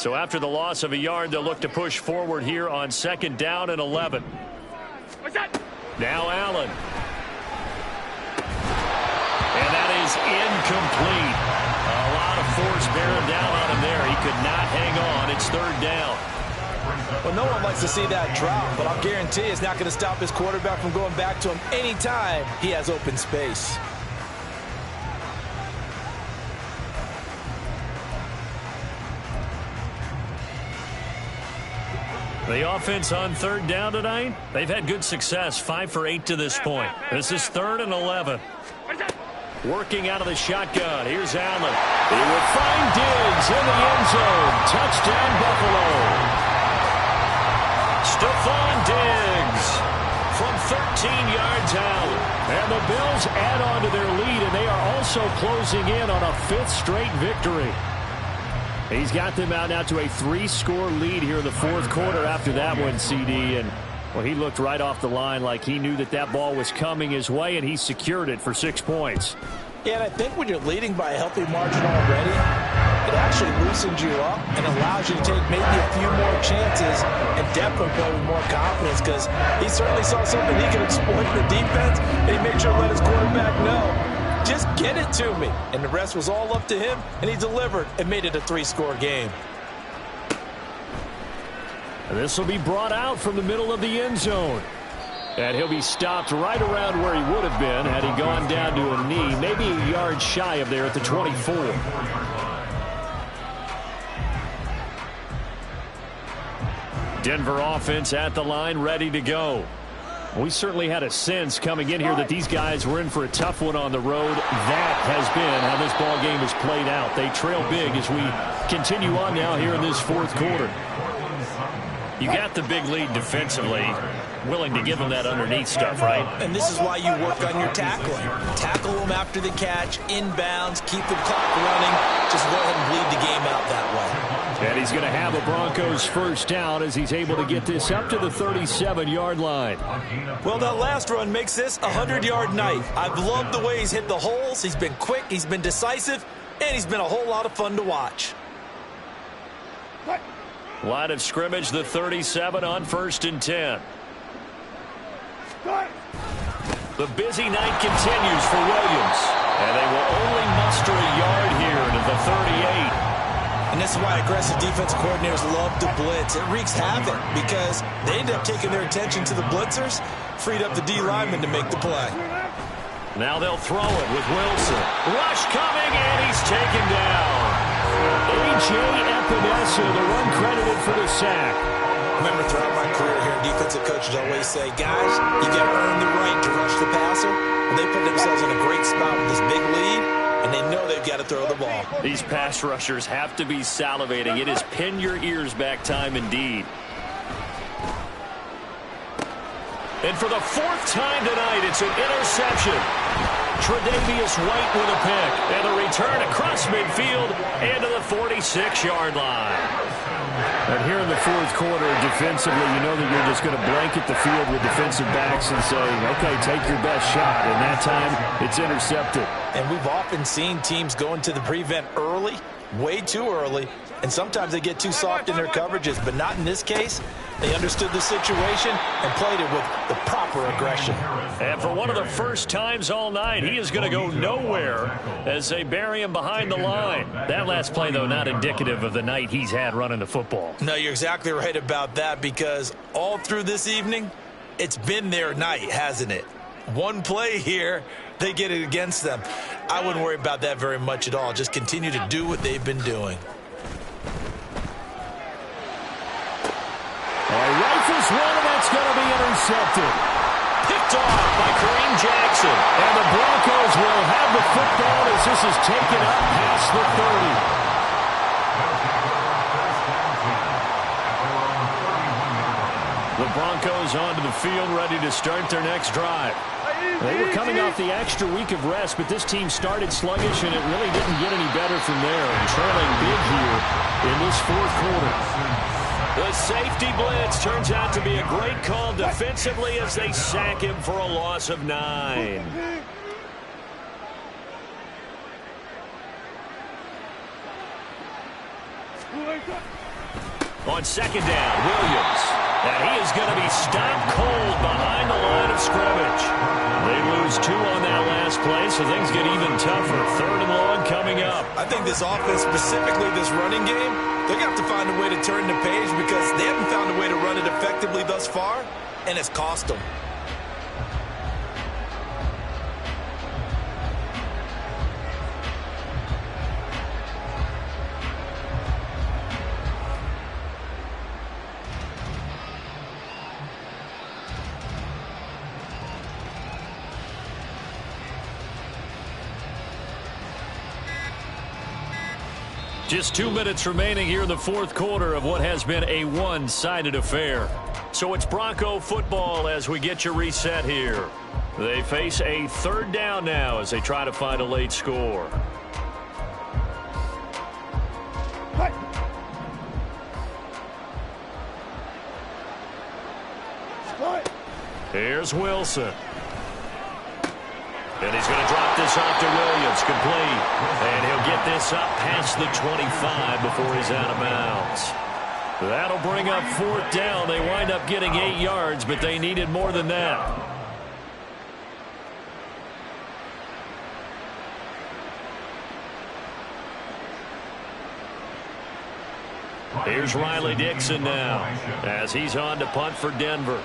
So after the loss of a yard, they'll look to push forward here on 2nd down and 11. Now Allen. And that is incomplete. A lot of force bearing down on him there. He could not hang on. It's 3rd down. Well, no one likes to see that drop, but I'll guarantee it's not going to stop his quarterback from going back to him anytime he has open space. The offense on 3rd down tonight, they've had good success, 5 for 8 to this point. This is 3rd and 11. Working out of the shotgun. Here's Allen. He will find Diggs in the end zone. Touchdown, Buffalo. Stephon Diggs from 13 yards out. And the Bills add on to their lead, and they are also closing in on a 5th straight victory. He's got them out now to a 3-score lead here in the 4th quarter after that one, CD. And, well, he looked right off the line like he knew that that ball was coming his way, and he secured it for 6 points. Yeah, and I think when you're leading by a healthy margin already, it actually loosens you up and allows you to take maybe a few more chances and definitely play with more confidence, because he certainly saw something he could exploit in the defense, and he made sure to let his quarterback know, just get it to me. And the rest was all up to him, and he delivered and made it a 3-score game. And this will be brought out from the middle of the end zone. And he'll be stopped right around where he would have been had he gone down to a knee, maybe a yard shy of there at the 24. Denver offense at the line, ready to go. We certainly had a sense coming in here that these guys were in for a tough one on the road. That has been how this ball game has played out. They trail big as we continue on now here in this 4th quarter. You got the big lead defensively, willing to give them that underneath stuff, right? And this is why you work on your tackling. Tackle them after the catch, inbounds, keep the clock running. Just go ahead and bleed the game out that way. And he's going to have a Broncos 1st down as he's able to get this up to the 37-yard line. Well, that last run makes this a 100-yard night. I've loved the way he's hit the holes. He's been quick, he's been decisive, and he's been a whole lot of fun to watch. Line of scrimmage, the 37 on 1st and 10. The busy night continues for Williams. And they will only muster a yard here to the 38. And this is why aggressive defensive coordinators love to blitz. It wreaks havoc because they end up taking their attention to the blitzers, freed up the D lineman to make the play. Now they'll throw it with Wilson. Rush coming, and he's taken down. A.J. Epinesa, the one credited for the sack. Remember, throughout my career here, defensive coaches always say, guys, you got to earn the right to rush the passer. And they put themselves in a great spot with this big lead, and they know they've got to throw the ball. These pass rushers have to be salivating. It is pin your ears back time indeed. And for the 4th time tonight, it's an interception. Tre'Davious White with a pick. And a return across midfield and to the 46-yard line. And here in the 4th quarter, defensively, you know that you're just going to blanket the field with defensive backs and say, okay, take your best shot. And that time, it's intercepted. And we've often seen teams go into the prevent early, way too early, and sometimes they get too soft in their coverages, but not in this case. They understood the situation and played it with the proper aggression. And for one of the first times all night, he is going to go nowhere as they bury him behind the line. That last play, though, not indicative of the night he's had running the football. No, you're exactly right about that, because all through this evening, it's been their night, hasn't it? One play here, they get it against them. I wouldn't worry about that very much at all. Just continue to do what they've been doing. Rifles one, and that's going to be intercepted. Picked off by Kareem Jackson. And the Broncos will have the football as this is taken up past the 30. The Broncos onto the field, ready to start their next drive. They were coming off the extra week of rest, but this team started sluggish, and it really didn't get any better from there. And trailing big here in this 4th quarter. The safety blitz turns out to be a great call defensively as they sack him for a loss of 9. On second down, Williams. And he is going to be stopped cold behind the line of scrimmage. They lose 2 on that last play, so things get even tougher. 3rd and long coming up. I think this offense, specifically this running game, they're going to have to find a way to turn the page because they haven't found a way to run it effectively thus far, and it's cost them. Just 2 minutes remaining here in the 4th quarter of what has been a one-sided affair. So it's Bronco football as we get you reset here. They face a 3rd down now as they try to find a late score. Here's Wilson. And he's going to drop this off to Williams, complete. And he'll get this up past the 25 before he's out of bounds. That'll bring up 4th down. They wind up getting 8 yards, but they needed more than that. Here's Riley Dixon now as he's on to punt for Denver.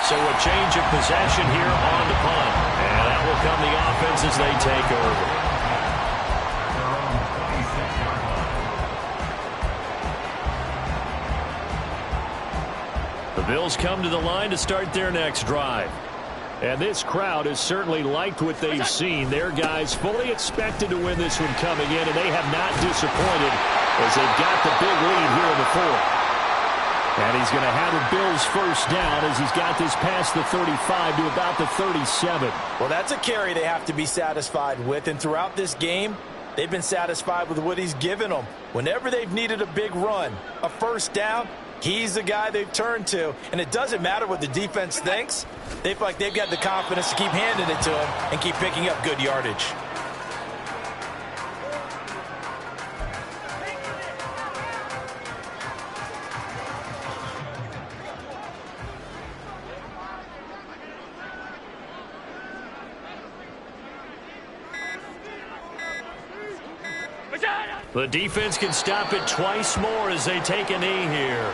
So a change of possession here on the punt. And that will come the offense as they take over. The Bills come to the line to start their next drive. And this crowd has certainly liked what they've seen. Their guys fully expected to win this one coming in, and they have not disappointed as they've got the big lead here in the 4th. And he's going to have the Bills first down as he's got this past the 35 to about the 37. Well, that's a carry they have to be satisfied with. And throughout this game, they've been satisfied with what he's given them. Whenever they've needed a big run, a first down, he's the guy they've turned to. And it doesn't matter what the defense thinks. They feel like they've got the confidence to keep handing it to him and keep picking up good yardage. The defense can stop it twice more as they take a knee here.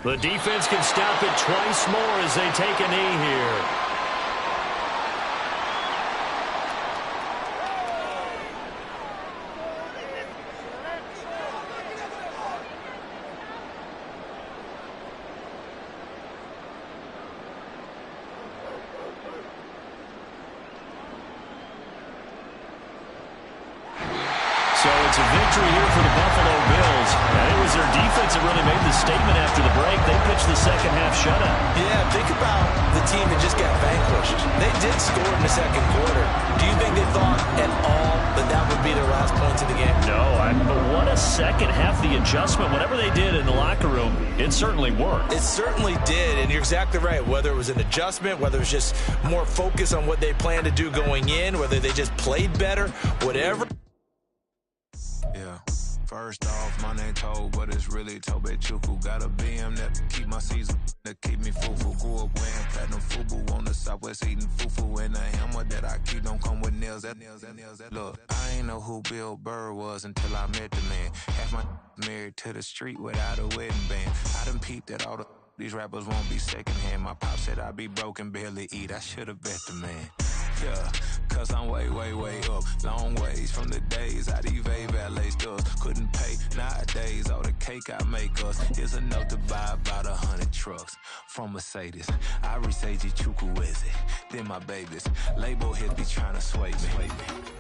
The defense can stop it twice more as they take a knee here. So it's a victory here for the Buffalo Bills. And it was their defense that really made the statement after the break. They pitched the second half shutout. Yeah, think about the team that just got vanquished. They did score in the second quarter. Do you think they thought at all that that would be their last points of the game? No, but what a second half, the adjustment. Whatever they did in the locker room, it certainly worked. It certainly did, and you're exactly right. Whether it was an adjustment, whether it was just more focus on what they planned to do going in, whether they just played better, whatever. Yeah. First off, my name Toad, but it's really Tobe Chuku. Got a BM that keep my season, that keep me fufu. Grew up wearing platinum fubu on the southwest eating fufu. And the hammer that I keep don't come with nails. Look, I ain't know who Bill Burr was until I met the man. Half my married to the street without a wedding band. I done peeped that all these rappers won't be secondhand. My pop said I'd be broken, barely eat. I should've bet the man. Yeah, cause I'm way, way, way up. Long ways from the days I these valet stores couldn't pay. Nowadays, all the cake I make us is enough to buy about 100 trucks from Mercedes. I say Chukwueze, then my babies. Label hits be trying to sway me.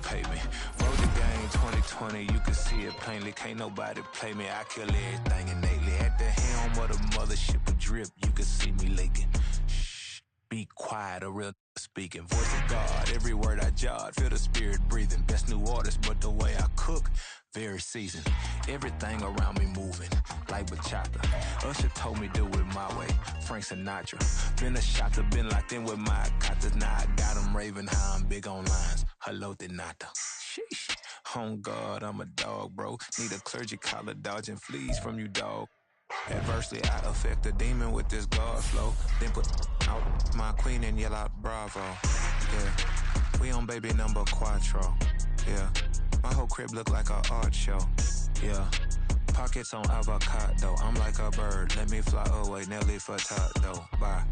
Pay me. Wrote the game 2020, you can see it plainly. Can't nobody play me. I kill everything innately. At the helm of the mothership of drip, you can see me leaking. Shh, be quiet, a real speaking. Voice of God, every word I jot. Feel the spirit breathing. Best new artist, but the way I cook, very seasoned. Everything around me moving, like bachata. Usher told me do it my way. Frank Sinatra. Been a shotter, been locked in with my katas. Now I got them raving how I'm big on lines. Hello, Denata. Sheesh. On God, I'm a dog, bro. Need a clergy collar, dodging fleas from you, dog. Adversely, I affect a demon with this God flow. Then put out my queen and yell out bravo. Yeah, we on baby number quattro. Yeah, my whole crib look like an art show. Yeah, pockets on avocado. I'm like a bird, let me fly away, Nelly Furtado. Bye.